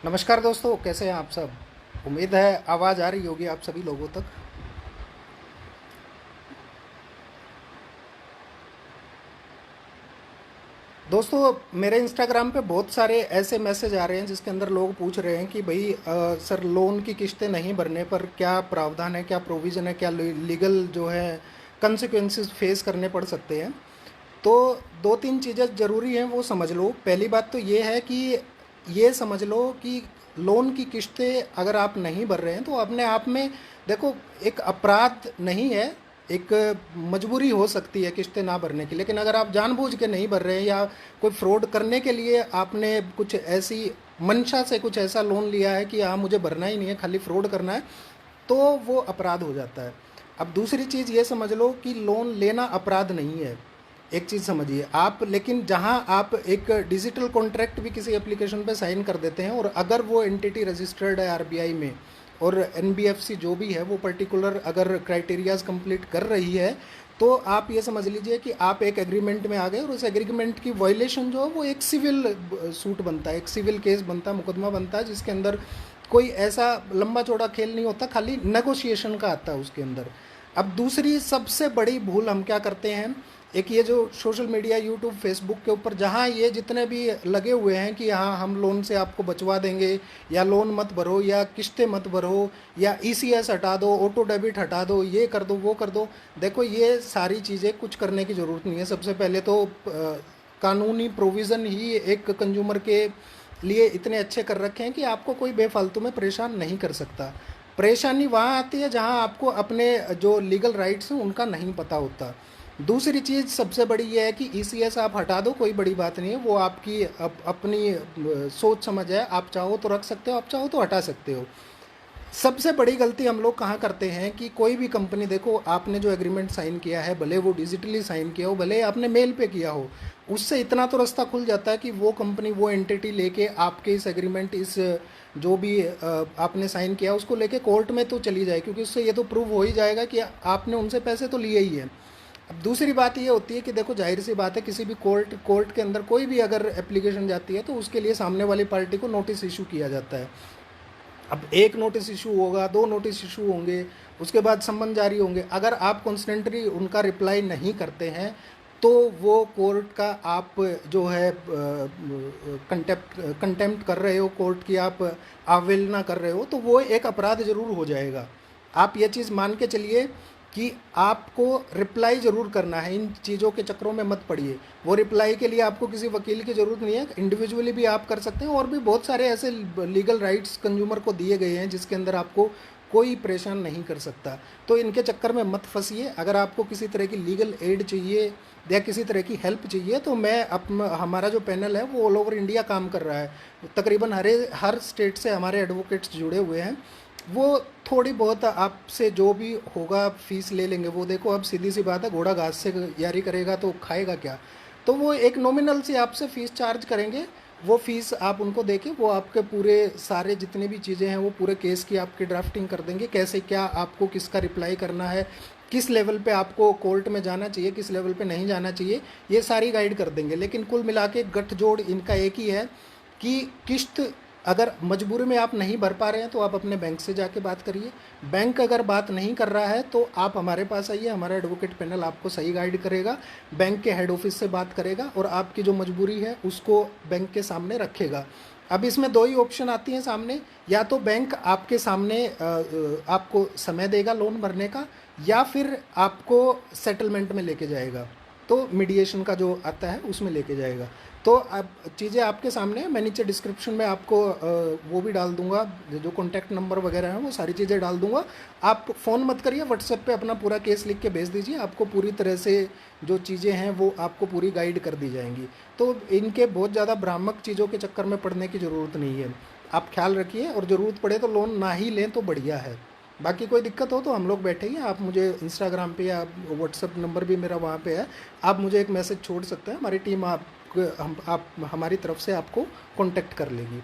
नमस्कार दोस्तों, कैसे हैं आप सब। उम्मीद है आवाज़ आ रही होगी आप सभी लोगों तक। दोस्तों, मेरे इंस्टाग्राम पे बहुत सारे ऐसे मैसेज आ रहे हैं जिसके अंदर लोग पूछ रहे हैं कि भाई सर, लोन की किस्तें नहीं भरने पर क्या प्रावधान है, क्या प्रोविज़न है, क्या लीगल जो है कंसिक्वेंसेस फेस करने पड़ सकते हैं। तो दो तीन चीज़ें ज़रूरी हैं, वो समझ लो। पहली बात तो ये है कि ये समझ लो कि लोन की किस्तें अगर आप नहीं भर रहे हैं तो अपने आप में, देखो, एक अपराध नहीं है, एक मजबूरी हो सकती है किस्तें ना भरने की। लेकिन अगर आप जानबूझ के नहीं भर रहे हैं या कोई फ्रॉड करने के लिए आपने कुछ ऐसी मंशा से कुछ ऐसा लोन लिया है कि हाँ मुझे भरना ही नहीं है, खाली फ्रॉड करना है, तो वो अपराध हो जाता है। अब दूसरी चीज़ ये समझ लो कि लोन लेना अपराध नहीं है। एक चीज़ समझिए आप, लेकिन जहां आप एक डिजिटल कॉन्ट्रैक्ट भी किसी एप्लीकेशन पे साइन कर देते हैं और अगर वो एंटिटी रजिस्टर्ड है आरबीआई में और एनबीएफसी जो भी है वो पर्टिकुलर अगर क्राइटेरियाज कंप्लीट कर रही है, तो आप ये समझ लीजिए कि आप एक एग्रीमेंट में आ गए और उस एग्रीमेंट की वायलेशन जो है वो एक सिविल सूट बनता है, एक सिविल केस बनता है, मुकदमा बनता है, जिसके अंदर कोई ऐसा लंबा चौड़ा खेल नहीं होता, खाली नेगोशिएशन का आता है उसके अंदर। अब दूसरी सबसे बड़ी भूल हम क्या करते हैं, एक ये जो सोशल मीडिया, यूट्यूब, फेसबुक के ऊपर जहाँ ये जितने भी लगे हुए हैं कि हाँ हम लोन से आपको बचवा देंगे, या लोन मत भरो, या किस्तें मत भरो, या ईसीएस हटा दो, ऑटो डेबिट हटा दो, ये कर दो, वो कर दो। देखो, ये सारी चीज़ें कुछ करने की ज़रूरत नहीं है। सबसे पहले तो कानूनी प्रोविज़न ही एक कंज्यूमर के लिए इतने अच्छे कर रखे हैं कि आपको कोई बेफालतू में परेशान नहीं कर सकता। परेशानी वहाँ आती है जहाँ आपको अपने जो लीगल राइट्स हैं उनका नहीं पता होता। दूसरी चीज़ सबसे बड़ी ये है कि ईसीएस आप हटा दो, कोई बड़ी बात नहीं है, वो आपकी अपनी सोच समझ है। आप चाहो तो रख सकते हो, आप चाहो तो हटा सकते हो। सबसे बड़ी गलती हम लोग कहाँ करते हैं कि कोई भी कंपनी, देखो, आपने जो एग्रीमेंट साइन किया है, भले वो डिजिटली साइन किया हो, भले आपने मेल पे किया हो, उससे इतना तो रास्ता खुल जाता है कि वो कंपनी, वो एंटिटी लेके आपके इस एग्रीमेंट, इस जो भी आपने साइन किया उसको लेके कोर्ट में तो चली जाए, क्योंकि उससे ये तो प्रूव हो ही जाएगा कि आपने उनसे पैसे तो लिए ही है। अब दूसरी बात ये होती है कि देखो, जाहिर सी बात है, किसी भी कोर्ट के अंदर कोई भी अगर एप्लीकेशन जाती है तो उसके लिए सामने वाली पार्टी को नोटिस इशू किया जाता है। अब एक नोटिस इशू होगा, दो नोटिस इशू होंगे, उसके बाद सम्मन जारी होंगे। अगर आप कॉन्स्टेंटली उनका रिप्लाई नहीं करते हैं तो वो कोर्ट का आप जो है कंटेम्प्ट कर रहे हो, कोर्ट की आप अवहेलना कर रहे हो, तो वो एक अपराध ज़रूर हो जाएगा। आप ये चीज़ मान के चलिए कि आपको रिप्लाई ज़रूर करना है, इन चीज़ों के चक्करों में मत पड़िए। वो रिप्लाई के लिए आपको किसी वकील की ज़रूरत नहीं है, इंडिविजुअली भी आप कर सकते हैं। और भी बहुत सारे ऐसे लीगल राइट्स कंज्यूमर को दिए गए हैं जिसके अंदर आपको कोई परेशान नहीं कर सकता। तो इनके चक्कर में मत फंसिए। अगर आपको किसी तरह की लीगल एड चाहिए या किसी तरह की हेल्प चाहिए तो हमारा जो पैनल है वो ऑल ओवर इंडिया काम कर रहा है। तकरीबन हर स्टेट से हमारे एडवोकेट्स जुड़े हुए हैं। वो थोड़ी बहुत आपसे जो भी होगा फीस ले लेंगे। वो देखो, अब सीधी सी बात है, घोड़ा घास से यारी करेगा तो खाएगा क्या। तो वो एक नॉमिनल से आपसे फ़ीस चार्ज करेंगे। वो फ़ीस आप उनको देके वो आपके पूरे सारे जितनी भी चीज़ें हैं वो पूरे केस की आपकी ड्राफ्टिंग कर देंगे। कैसे क्या आपको किसका रिप्लाई करना है, किस लेवल पे आपको कोर्ट में जाना चाहिए, किस लेवल पे नहीं जाना चाहिए, ये सारी गाइड कर देंगे। लेकिन कुल मिला के गठजोड़ इनका एक ही है कि किस्त अगर मजबूरी में आप नहीं भर पा रहे हैं तो आप अपने बैंक से जाके बात करिए। बैंक अगर बात नहीं कर रहा है तो आप हमारे पास आइए, हमारा एडवोकेट पैनल आपको सही गाइड करेगा। बैंक के हेड ऑफिस से बात करेगा और आपकी जो मजबूरी है उसको बैंक के सामने रखेगा। अब इसमें दो ही ऑप्शन आती हैं सामने, या तो बैंक आपके सामने आपको समय देगा लोन भरने का, या फिर आपको सेटलमेंट में लेके जाएगा, तो मीडिएशन का जो आता है उसमें लेके जाएगा। तो अब चीज़ें आपके सामने हैं। मैं नीचे डिस्क्रिप्शन में आपको वो भी डाल दूंगा, जो कॉन्टैक्ट नंबर वगैरह हैं वो सारी चीज़ें डाल दूंगा। आप फ़ोन मत करिए, व्हाट्सएप पे अपना पूरा केस लिख के भेज दीजिए। आपको पूरी तरह से जो चीज़ें हैं वो आपको पूरी गाइड कर दी जाएंगी। तो इनके बहुत ज़्यादा भ्रामक चीज़ों के चक्कर में पड़ने की ज़रूरत नहीं है। आप ख्याल रखिए, और ज़रूरत पड़े तो लोन ना ही लें तो बढ़िया है। बाकी कोई दिक्कत हो तो हम लोग बैठे ही हैं। आप मुझे इंस्टाग्राम पे या व्हाट्सएप नंबर भी मेरा वहाँ पे है, आप मुझे एक मैसेज छोड़ सकते हैं। हमारी टीम आप हमारी तरफ से आपको कांटेक्ट कर लेगी।